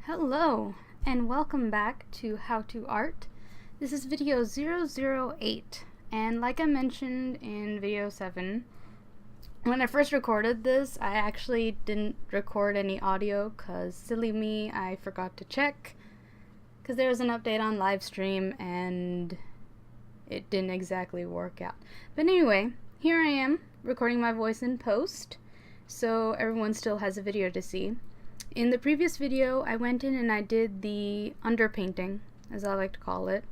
Hello, and welcome back to How to Art. This is video 008, and like I mentioned in video 7, when I first recorded this, I actually didn't record any audio because, silly me, I forgot to check because there was an update on Livestream and it didn't exactly work out. But anyway, here I am recording my voice in post, so everyone still has a video to see. In the previous video, I went in and I did the underpainting, as I like to call it.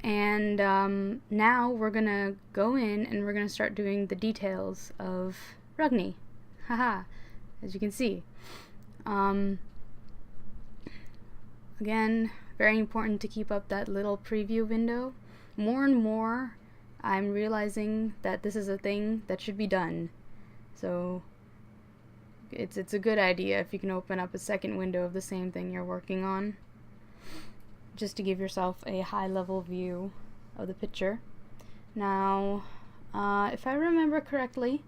And now we're gonna go in and we're gonna start doing the details of Rugni. Haha, as you can see. Again, very important to keep up that little preview window. More and more, I'm realizing that this is a thing that should be done. So it's a good idea if you can open up a second window of the same thing you're working on, just to give yourself a high-level view of the picture. Now, if I remember correctly,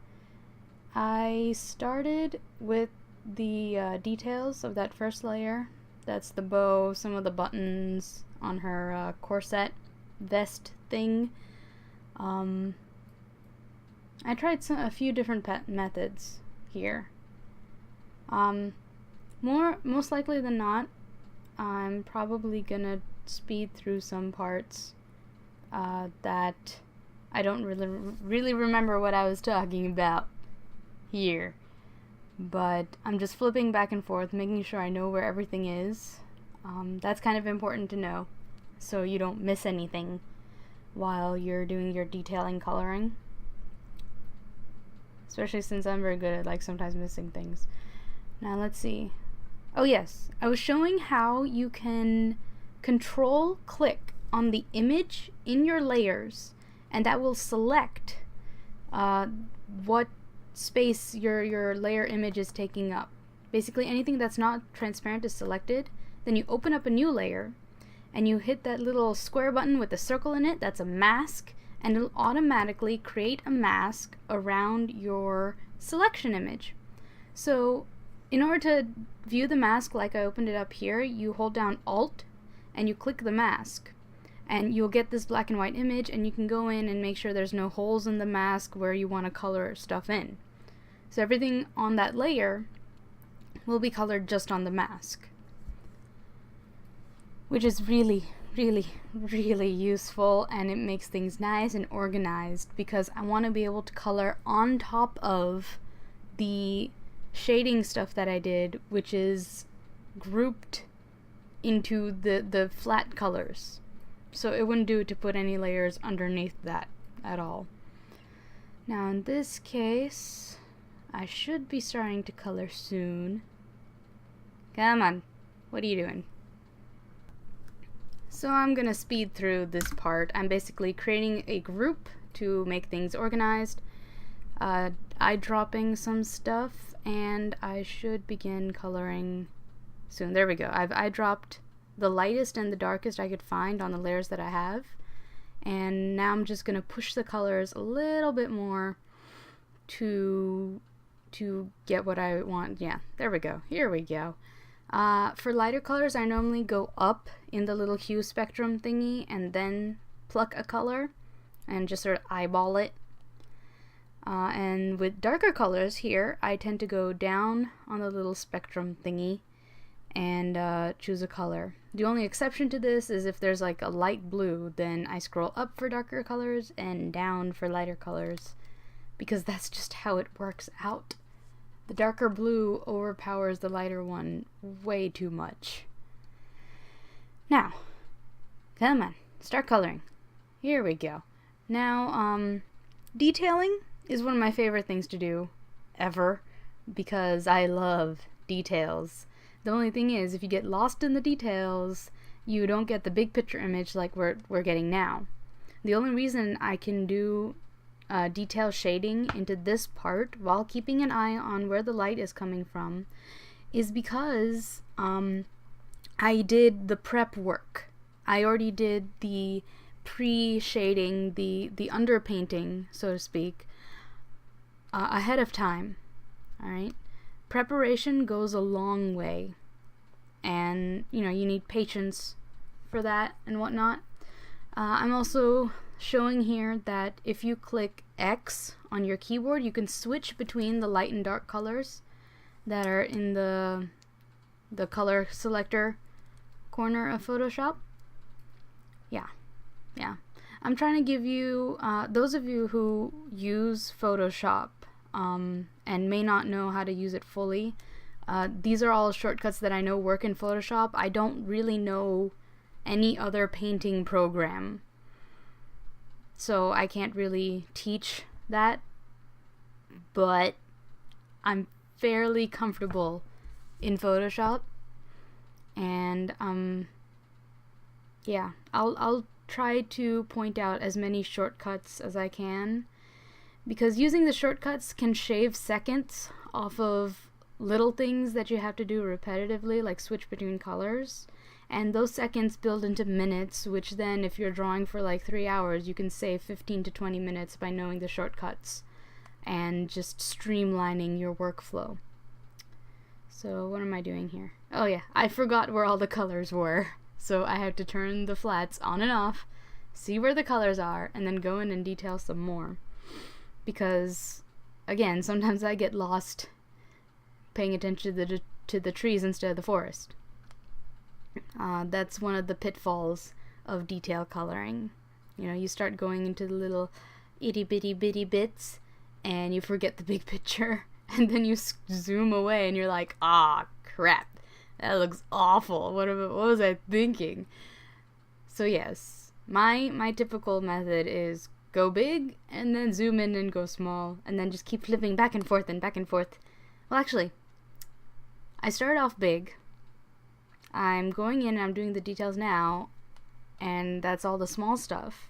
I started with the details of that first layer. That's the bow, some of the buttons on her corset vest thing. I tried a few different methods here. Most likely than not, I'm probably gonna speed through some parts that I don't really remember what I was talking about here. But I'm just flipping back and forth, making sure I know where everything is. That's kind of important to know, so you don't miss anything while you're doing your detailing coloring. Especially since I'm very good at sometimes missing things. Now let's see. Oh yes, I was showing how you can control click on the image in your layers, and that will select what space your layer image is taking up. Basically anything that's not transparent is selected. Then you open up a new layer and you hit that little square button with a circle in it. That's a mask, and it'll automatically create a mask around your selection image. So in order to view the mask like I opened it up here, you hold down Alt and you click the mask, and you'll get this black and white image, and you can go in and make sure there's no holes in the mask where you want to color stuff in. So everything on that layer will be colored just on the mask, which is really useful, and it makes things nice and organized because I want to be able to color on top of the shading stuff that I did, which is grouped into the flat colors. So it wouldn't do to put any layers underneath that at all. Now in this case, I should be starting to color soon. Come on, what are you doing? So I'm gonna speed through this part. I'm basically creating a group to make things organized, eyedropping some stuff, and I should begin coloring soon. There we go. I've eyedropped the lightest and the darkest I could find on the layers that I have, and now I'm just gonna push the colors a little bit more to get what I want. Yeah, there we go. Here we go. For lighter colors, I normally go up in the little hue spectrum thingy and then pluck a color and just sort of eyeball it. And with darker colors here, I tend to go down on the little spectrum thingy and choose a color. The only exception to this is if there's like a light blue, then I scroll up for darker colors and down for lighter colors, because that's just how it works out. The darker blue overpowers the lighter one way too much. Now, come on, start coloring. Here we go. Now, detailing is one of my favorite things to do ever, because I love details. The only thing is, if you get lost in the details, you don't get the big picture image like we're getting now. The only reason I can do detail shading into this part while keeping an eye on where the light is coming from is because I did the prep work. I already did the pre-shading, the underpainting, so to speak, ahead of time. Alright? Preparation goes a long way. and you need patience for that and whatnot. I'm also showing here that if you click X on your keyboard, you can switch between the light and dark colors that are in the color selector corner of Photoshop. Yeah. I'm trying to give you, those of you who use Photoshop and may not know how to use it fully, these are all shortcuts that I know work in Photoshop. I don't really know any other painting program, so I can't really teach that, but I'm fairly comfortable in Photoshop, and yeah, I'll try to point out as many shortcuts as I can, because using the shortcuts can shave seconds off of little things that you have to do repetitively, like switch between colors, and those seconds build into minutes, which then if you're drawing for like 3 hours, you can save 15 to 20 minutes by knowing the shortcuts and just streamlining your workflow. So what am I doing here? Oh yeah, I forgot where all the colors were. So I have to turn the flats on and off, see where the colors are, and then go in and detail some more. Because, again, sometimes I get lost paying attention to the trees instead of the forest. That's one of the pitfalls of detail coloring. You start going into the little itty bitty bits, and you forget the big picture, and then you zoom away, and you're like, ah, crap. That looks awful. What was I thinking? So yes, my typical method is go big and then zoom in and go small, and then just keep flipping back and forth and back and forth. Well, actually, I started off big. I'm going in and I'm doing the details now, and that's all the small stuff.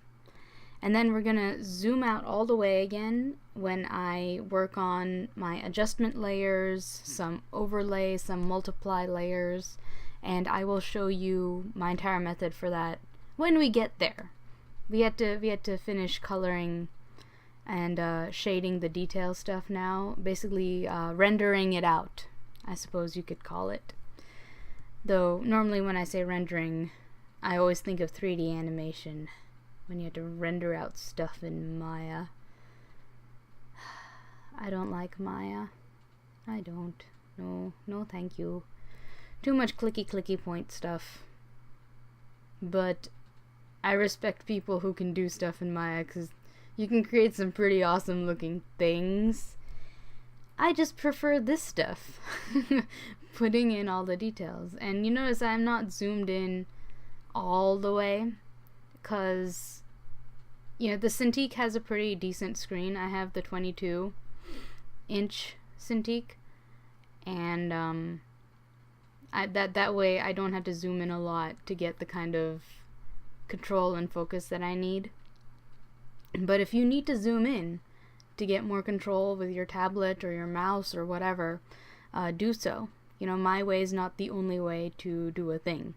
And then we're gonna zoom out all the way again when I work on my adjustment layers, some overlay, some multiply layers, and I will show you my entire method for that when we get there. We had to finish coloring and shading the detail stuff now, basically rendering it out, I suppose you could call it. Though normally when I say rendering, I always think of 3D animation, when you have to render out stuff in Maya. I don't like Maya. I don't. No thank you. Too much clicky point stuff. But I respect people who can do stuff in Maya, because you can create some pretty awesome looking things. I just prefer this stuff. Putting in all the details. And you notice I'm not zoomed in all the way, because the Cintiq has a pretty decent screen. I have the 22-inch Cintiq, and that way I don't have to zoom in a lot to get the kind of control and focus that I need. But if you need to zoom in to get more control with your tablet or your mouse or whatever, do so. My way is not the only way to do a thing.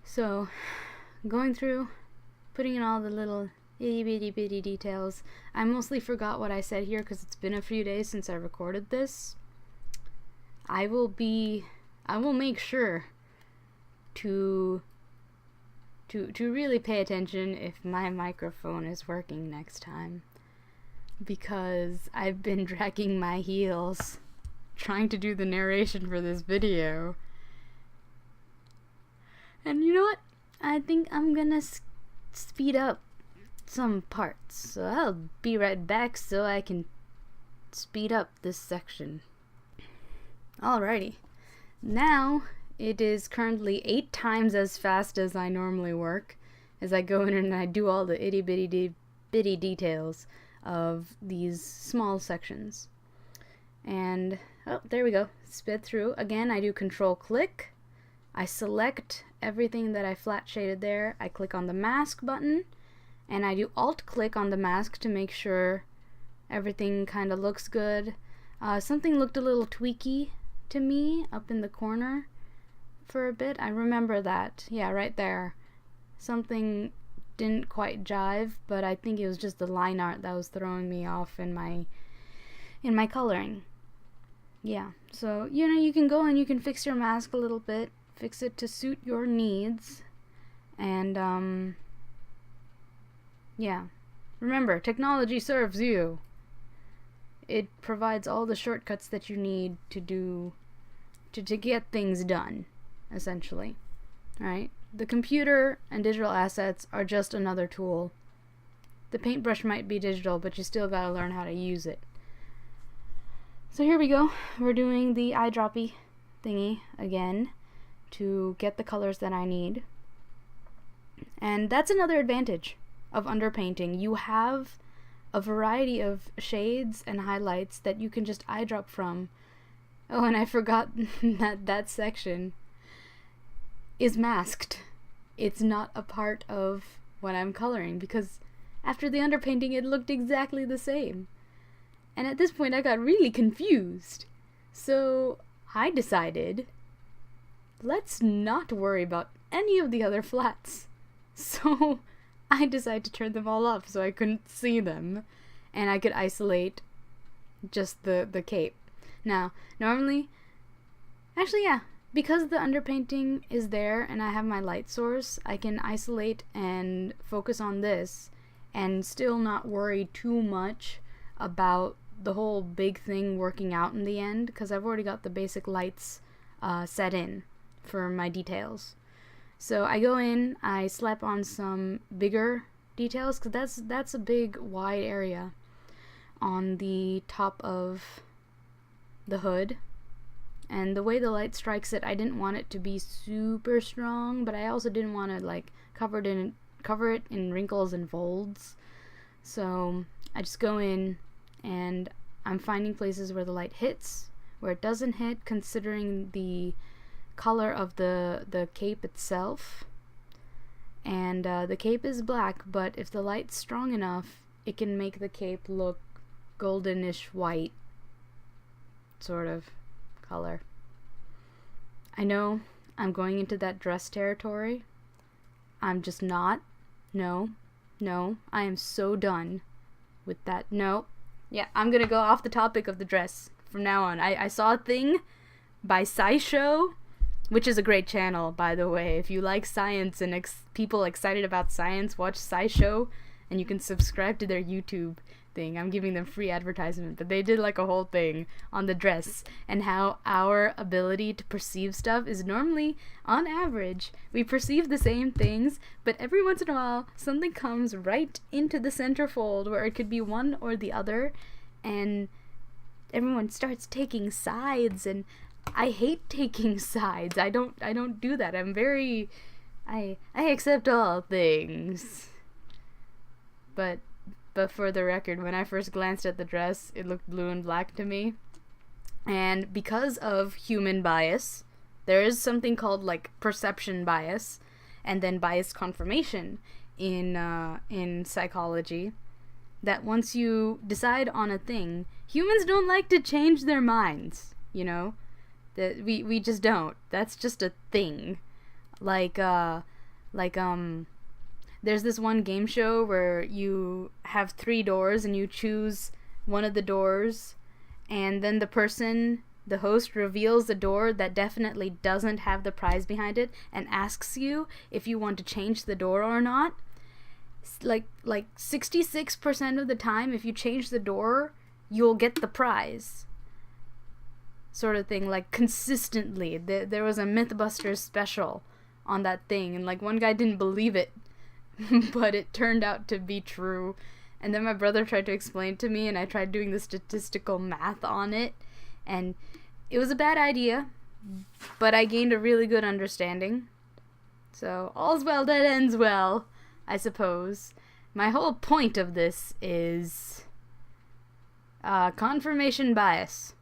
So, going through, putting in all the little itty bitty details. I mostly forgot what I said here because it's been a few days since I recorded this. I will make sure to really pay attention if my microphone is working next time, because I've been dragging my heels trying to do the narration for this video. And you know what? I think I'm gonna speed up some parts. So I'll be right back so I can speed up this section. Alrighty. Now it is currently 8 times as fast as I normally work, as I go in and I do all the itty bitty details of these small sections. And oh, there we go. Sped through. Again, I do control click. I select everything that I flat shaded there. I click on the mask button, and I do alt click on the mask to make sure everything kind of looks good. Something looked a little tweaky to me up in the corner for a bit. I remember that. Yeah, right there. Something didn't quite jive, but I think it was just the line art that was throwing me off in my coloring. yeah, so, you can go and you can fix your mask a little bit, fix it to suit your needs, and, yeah. Remember, technology serves you. It provides all the shortcuts that you need to get things done, essentially. Right? The computer and digital assets are just another tool. The paintbrush might be digital, but you still gotta learn how to use it. So here we go. We're doing the eyedroppy thingy again to get the colors that I need. And that's another advantage of underpainting. You have a variety of shades and highlights that you can just eyedrop from. Oh, and I forgot that section is masked. It's not a part of what I'm coloring, because after the underpainting it looked exactly the same. And at this point I got really confused. So I decided, let's not worry about any of the other flats. So I decided to turn them all off so I couldn't see them, and I could isolate just the cape. Now, normally, actually, yeah, because the underpainting is there and I have my light source, I can isolate and focus on this and still not worry too much about the whole big thing working out in the end, because I've already got the basic lights set in for my details. So I go in, I slap on some bigger details, because that's a big wide area on the top of the hood. And the way the light strikes it, I didn't want it to be super strong, but I also didn't want to like cover it in wrinkles and folds. So I just go in and I'm finding places where the light hits, where it doesn't hit, considering the color of the cape itself. And the cape is black, but if the light's strong enough, it can make the cape look goldenish white sort of color. I know I'm going into that dress territory. I'm just not. No, I am so done with that. No. Yeah, I'm gonna go off the topic of the dress from now on. I saw a thing by SciShow, which is a great channel, by the way. If you like science and people excited about science, watch SciShow, and you can subscribe to their YouTube thing. I'm giving them free advertisement, but they did like a whole thing on the dress and how our ability to perceive stuff is normally, on average, we perceive the same things, but every once in a while something comes right into the centerfold where it could be one or the other, and everyone starts taking sides, and I hate taking sides. I don't do that. I accept all things. But for the record, when I first glanced at the dress, it looked blue and black to me. And because of human bias, there is something called like perception bias and then bias confirmation in psychology, that once you decide on a thing, humans don't like to change their minds, you know? That we just don't. That's just a thing. There's this one game show where you have 3 doors and you choose one of the doors, and then the host reveals the door that definitely doesn't have the prize behind it and asks you if you want to change the door or not. Like 66% of the time, if you change the door, you'll get the prize. Sort of thing, like consistently. There was a Mythbusters special on that thing, and like one guy didn't believe it. But it turned out to be true. And then my brother tried to explain it to me, and I tried doing the statistical math on it, and it was a bad idea, but I gained a really good understanding. So all's well that ends well, I suppose. My whole point of this is confirmation bias.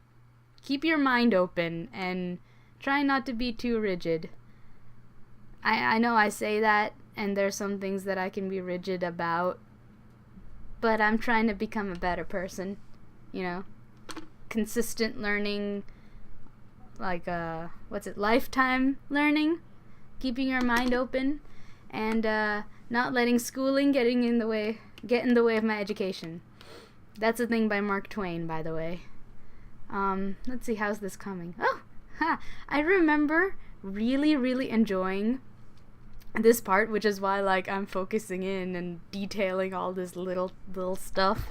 Keep your mind open and try not to be too rigid. I know I say that, and there's some things that I can be rigid about, but I'm trying to become a better person, you know? Consistent learning, like, lifetime learning, keeping your mind open, and not letting schooling get in the way of my education. That's a thing by Mark Twain, by the way. Let's see, how's this coming? Oh, ha! I remember really, really enjoying this part, which is why, like, I'm focusing in and detailing all this little stuff,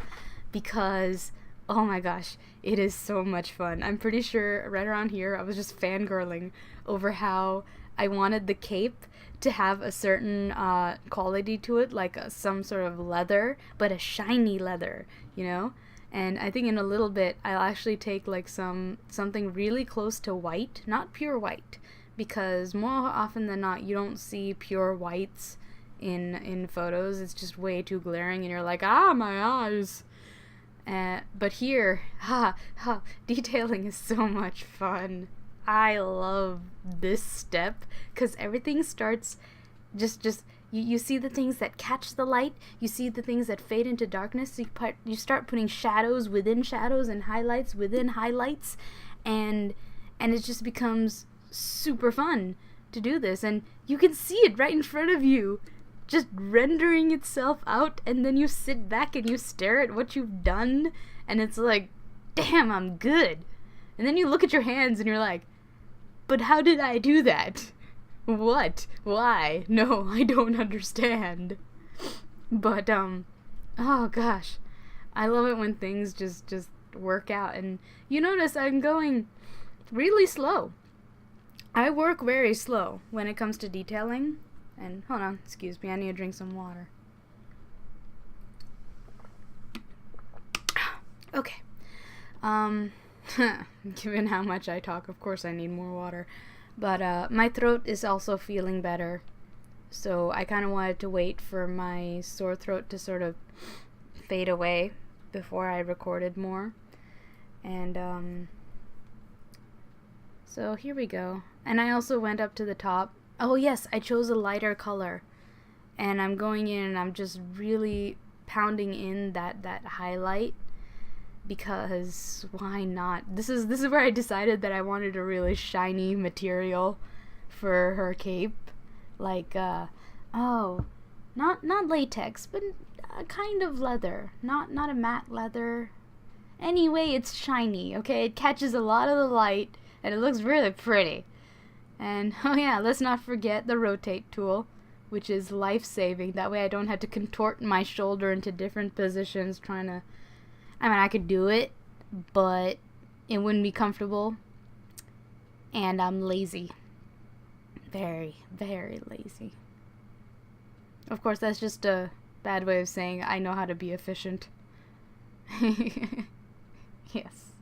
because, oh my gosh, it is so much fun. I'm pretty sure right around here I was just fangirling over how I wanted the cape to have a certain quality to it, like some sort of leather, but a shiny leather, you know? And I think in a little bit I'll actually take like something really close to white, not pure white, because more often than not you don't see pure whites in photos. It's just way too glaring and you're like, ah, my eyes. But here, detailing is so much fun. I love this step because everything starts just you see the things that catch the light, you see the things that fade into darkness, so you start putting shadows within shadows and highlights within highlights, and it just becomes super fun to do this, and you can see it right in front of you just rendering itself out, and then you sit back and you stare at what you've done, and it's like, damn, I'm good. And then you look at your hands and you're like, but how did I do that? What? Why? No, I don't understand. But, oh gosh. I love it when things just work out. And you notice I'm going really slow. I work very slow when it comes to detailing. And, hold on, excuse me, I need to drink some water. Okay. Given how much I talk, of course I need more water. But my throat is also feeling better, so I kind of wanted to wait for my sore throat to sort of fade away before I recorded more. And so here we go. And I also went up to the top. Oh yes, I chose a lighter color, and I'm going in and I'm just really pounding in that highlight, because why not? This is where I decided that I wanted a really shiny material for her cape, like not latex, but a kind of leather, not a matte leather. Anyway, it's shiny, okay? It catches a lot of the light and it looks really pretty. And oh yeah, let's not forget the rotate tool, which is life-saving. That way I don't have to contort my shoulder into different positions trying to, I mean, I could do it, but it wouldn't be comfortable, and I'm lazy. Very, very lazy. Of course, that's just a bad way of saying I know how to be efficient. Yes.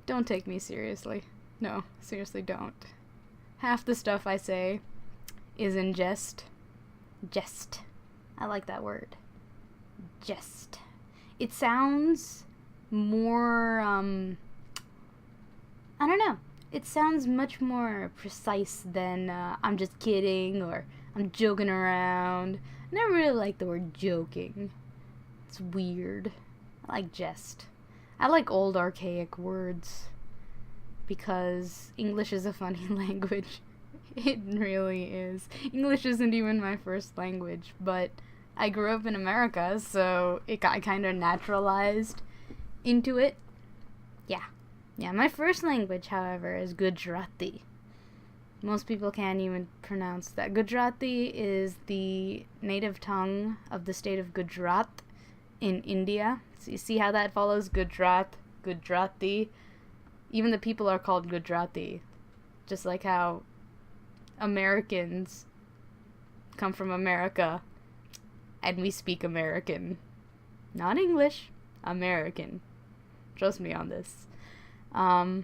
Don't take me seriously. No, seriously don't. Half the stuff I say is in jest. Jest. I like that word. Jest. It sounds more, I don't know. It sounds much more precise than I'm just kidding or I'm joking around. I never really like the word joking. It's weird. I like jest. I like old archaic words because English is a funny language. It really is. English isn't even my first language, but I grew up in America, so it got kind of naturalized into it. Yeah, my first language, however, is Gujarati. Most people can't even pronounce that. Gujarati is the native tongue of the state of Gujarat in India. So you see how that follows? Gujarat, Gujarati. Even the people are called Gujarati. Just like how Americans come from America and we speak American. Not English, American. Trust me on this. But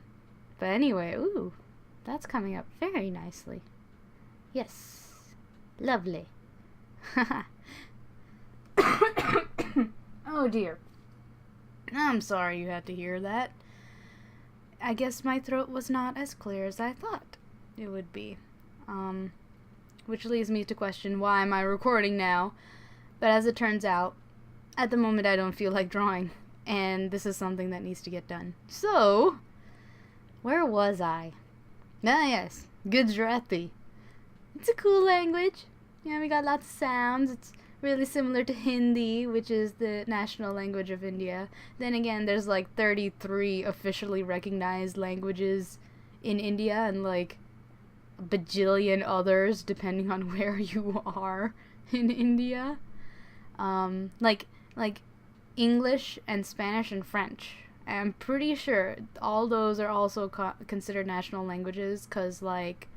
anyway, ooh, that's coming up very nicely. Yes. Lovely. Oh dear. I'm sorry you had to hear that. I guess my throat was not as clear as I thought it would be. Which leads me to question, why am I recording now? But as it turns out, at the moment I don't feel like drawing, and this is something that needs to get done. So, where was I? Ah yes, Gujarati. It's a cool language. Yeah, we got lots of sounds. It's really similar to Hindi, which is the national language of India. Then again, there's like 33 officially recognized languages in India and like a bajillion others depending on where you are in India. Like English and Spanish and French. I'm pretty sure all those are also considered national languages because, like,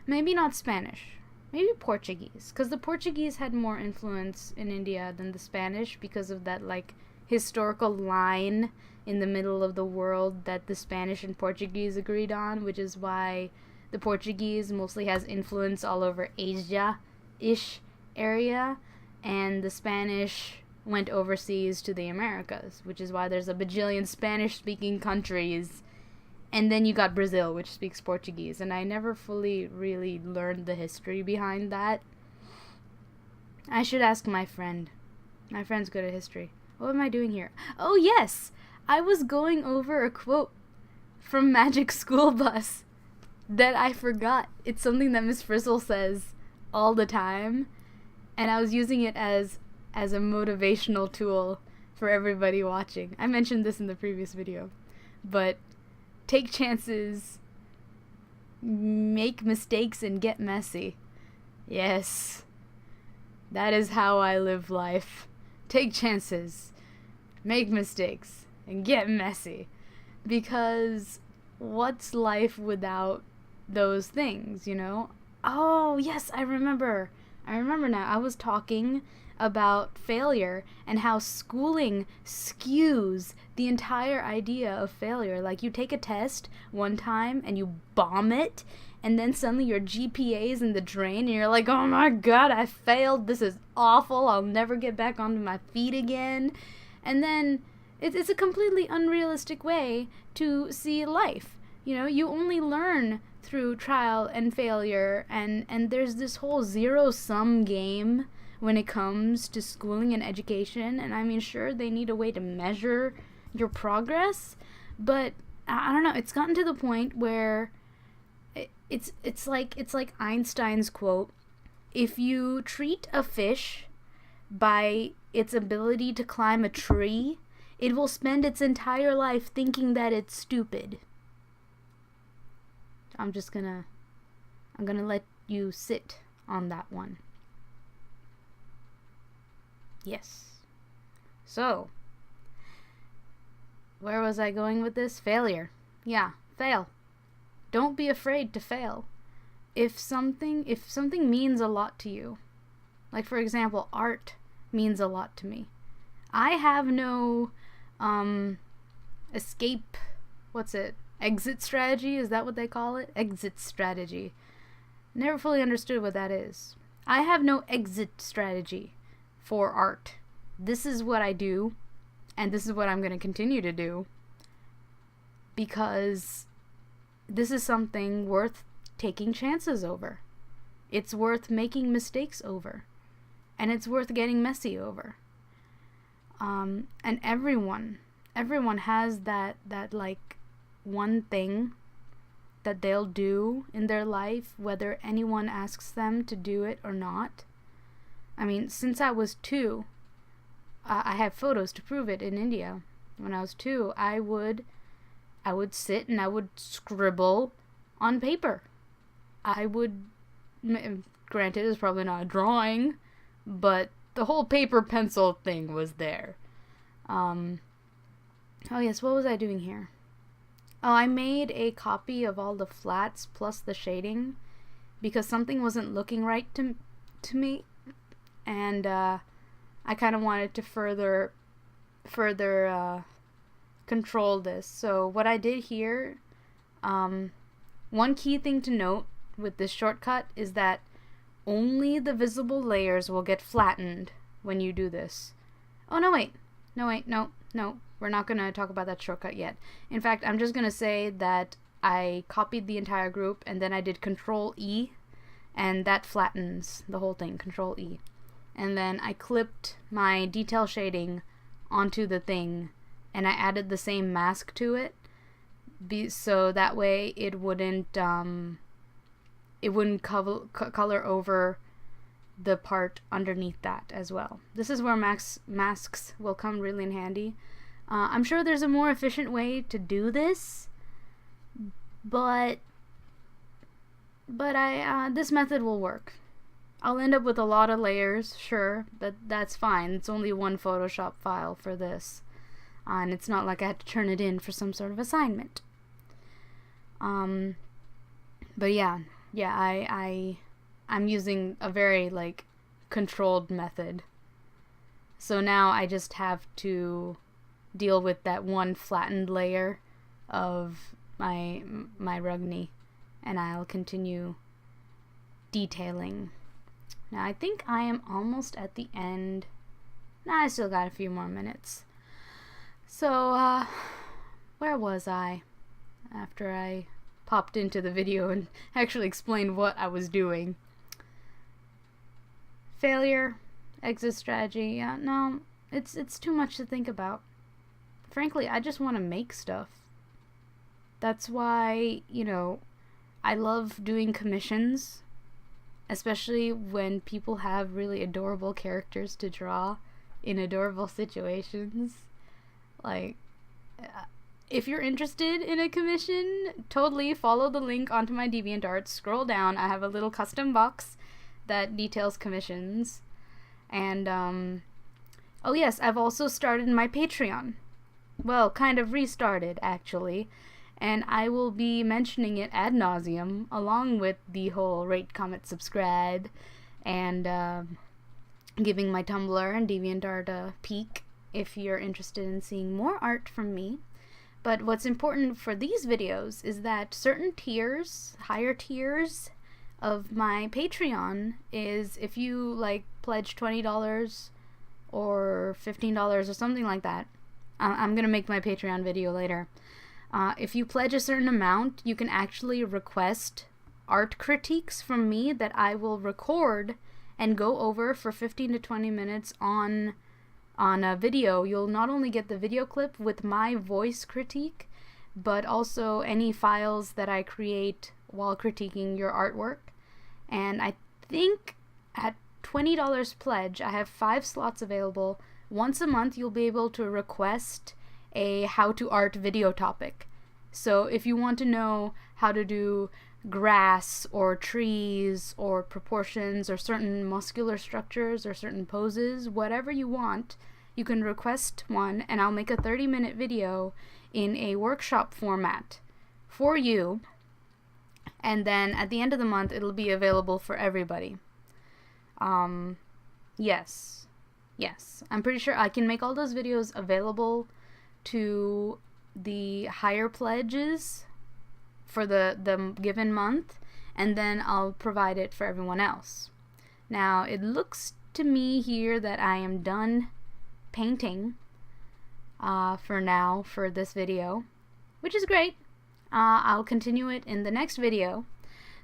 maybe not Spanish, maybe Portuguese, because the Portuguese had more influence in India than the Spanish because of that, like, historical line in the middle of the world that the Spanish and Portuguese agreed on, which is why the Portuguese mostly has influence all over Asia-ish area, and the Spanish went overseas to the Americas, which is why there's a bajillion Spanish-speaking countries. And then you got Brazil, which speaks Portuguese, and I never fully really learned the history behind that. I should ask my friend. My friend's good at history. What am I doing here? Oh, yes! I was going over a quote from Magic School Bus that I forgot. It's something that Miss Frizzle says all the time, and I was using it as a motivational tool for everybody watching. I mentioned this in the previous video, but take chances, make mistakes, and get messy. Yes, that is how I live life. Take chances, make mistakes, and get messy. Because what's life without those things, you know? Oh, yes, I remember now. I was talking about failure and how schooling skews the entire idea of failure. Like, you take a test one time and you bomb it, and then suddenly your GPA is in the drain and you're like, oh my god, I failed, this is awful, I'll never get back onto my feet again. And then it's a completely unrealistic way to see life. You know, you only learn through trial and failure, and there's this whole zero-sum game when it comes to schooling and education. And I mean, sure, they need a way to measure your progress, but I don't know, it's gotten to the point where it's like Einstein's quote: if you treat a fish by its ability to climb a tree, it will spend its entire life thinking that it's stupid. I'm gonna let you sit on that one. Yes. So, where was I going with this? Failure. Yeah, fail. Don't be afraid to fail. If something means a lot to you, like for example, art means a lot to me, I have no exit strategy, is that what they call it? Exit strategy. Never fully understood what that is. I have no exit strategy for art. This is what I do, and this is what I'm going to continue to do, because this is something worth taking chances over. It's worth making mistakes over, and it's worth getting messy over. And everyone has that like one thing that they'll do in their life, whether anyone asks them to do it or not. I mean, since I was 2, I have photos to prove it in India. When I was 2, I would sit and I would scribble on paper. Granted, it's probably not a drawing, but the whole paper pencil thing was there. Oh yes, what was I doing here? Oh, I made a copy of all the flats plus the shading because something wasn't looking right to me, and I kind of wanted to further control this. So what I did here, one key thing to note with this shortcut is that only the visible layers will get flattened when you do this. Oh, no, we're not going to talk about that shortcut yet. In fact, I'm just going to say that I copied the entire group and then I did Control E, and that flattens the whole thing, Control E. And then I clipped my detail shading onto the thing, and I added the same mask to it, so that way it wouldn't color over the part underneath that as well. This is where masks will come really in handy. I'm sure there's a more efficient way to do this, but this method will work. I'll end up with a lot of layers, sure, but that's fine. It's only one Photoshop file for this, and it's not like I had to turn it in for some sort of assignment. But yeah, I'm using a very like controlled method. So now I just have to deal with that one flattened layer of my Rugni, and I'll continue detailing. Now I think I am almost at the end. Nah, I still got a few more minutes. So, where was I after I popped into the video and actually explained what I was doing? Failure, exit strategy. Yeah, no, it's too much to think about. Frankly, I just want to make stuff. That's why, I love doing commissions, especially when people have really adorable characters to draw in adorable situations. Like, if you're interested in a commission, totally follow the link onto my DeviantArt. Scroll down. I have a little custom box that details commissions. And, oh yes, I've also started my Patreon. Well, kind of restarted, actually. And I will be mentioning it ad nauseum, along with the whole rate, comment, subscribe, and giving my Tumblr and DeviantArt a peek if you're interested in seeing more art from me. But what's important for these videos is that certain tiers, higher tiers of my Patreon, is if you like pledge $20 or $15 or something like that. I'm gonna make my Patreon video later. If you pledge a certain amount, you can actually request art critiques from me that I will record and go over for 15 to 20 minutes on a video. You'll not only get the video clip with my voice critique, but also any files that I create while critiquing your artwork. And I think at $20 pledge, I have 5 slots available. Once a month, you'll be able to request a how to art video topic. So if you want to know how to do grass or trees or proportions or certain muscular structures or certain poses, whatever you want, you can request one, and I'll make a 30-minute video in a workshop format for you. And then at the end of the month, it'll be available for everybody. Yes, I'm pretty sure I can make all those videos available to the higher pledges for the given month, and then I'll provide it for everyone else. Now, it looks to me here that I am done painting for now for this video, which is great. I'll continue it in the next video.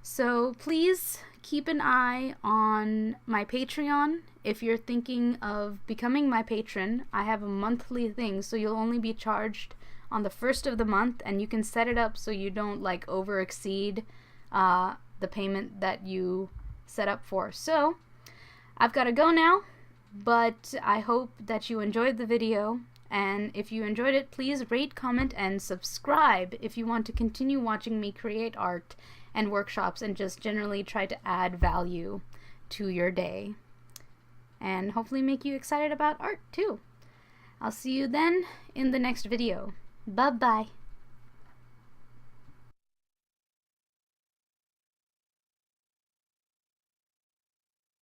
So please keep an eye on my Patreon. If you're thinking of becoming my patron, I have a monthly thing, so you'll only be charged on the first of the month, and you can set it up so you don't like over exceed the payment that you set up for. So I've got to go now, but I hope that you enjoyed the video, and if you enjoyed it, please rate, comment, and subscribe if you want to continue watching me create art and workshops and just generally try to add value to your day and hopefully make you excited about art too. I'll see you then in the next video. Bye-bye.